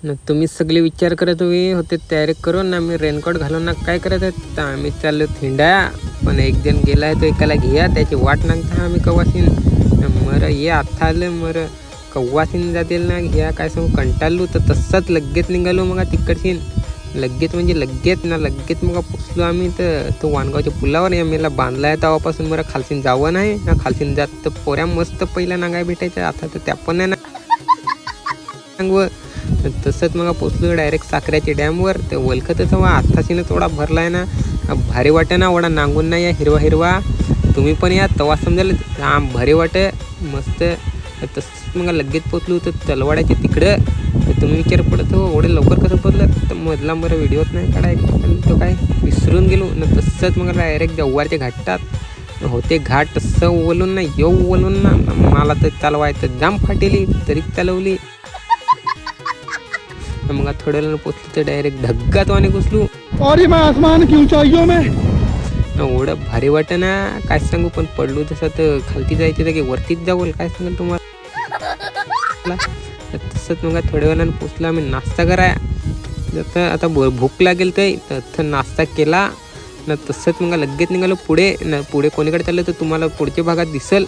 न तुम्ही सगळे विचार करत होते तयारी करून ना मी रेनकोट घालून ना काय करत आहेत तर आम्ही चाललो थिंडा. पण एक जण गेला आहे तो एकाला घ्या त्याची वाट नागता आम्ही कवासीन मर ये आता आलं मर कव्वासीन जातील ना घ्या काय सांगू कंटाळलो. तर तसंच लगेच निघालो मग तिकडशीन लगेच म्हणजे लगेच मग पोचलो आम्ही. तर तो वाणगावच्या पुलावर या मेला बांधला आहे तेव्हापासून मला खालसीन जावं नाही ना. खालसीन जात तर पोऱ्या मस्त पहिला नागाय भेटायच्या आता तर त्या पण नाही ना सांगव. तसंच मग पोचलो डायरेक्ट साखऱ्याच्या डॅमवर. ते वलखतच हवा आत्ताशीनं थोडा भरला आहे ना भारी वाटे ना वडा नांगून नाही या हिरवा हिरवा. तुम्ही पण या तवा समजाल भारी वाटे मस्त. तसंच मग लगेच पोचलो तर तलवाड्याच्या तिकडं. तर तुम्ही विचार पडत हो एवढे लवकर कसं बदलत तर मधला बरं व्हिडिओत नाही काढायचं तो काय विसरून गेलो ना. तसंच मग डायरेक्ट जव्हारच्या घाटात होते घाट तसं ओवलून ना येऊ ओवलून ना मला तर चालवायचं जाम फाटेली तरी चालवली. मग थोड्या वेळानं पोचलो तर डायरेक्ट ढग्गात वाने घुसलो. और मैं आसमान की ऊंचाइयों में एवढं भारी वाटं ना काय सांगू. पण पडलो तसं तर खालती जायचं तर की वरतीच जावं काय सांगाल तुम्हाला. तसंच मग थोड्या वेळानं पोचला आम्ही नाश्ता कराय. जसं आता भूक लागेल तर नाश्ता केला ना. तसंच मग लगेच निघालो पुढे ना. पुढे कोणीकडे चाललं तर तुम्हाला पुढच्या भागात दिसेल.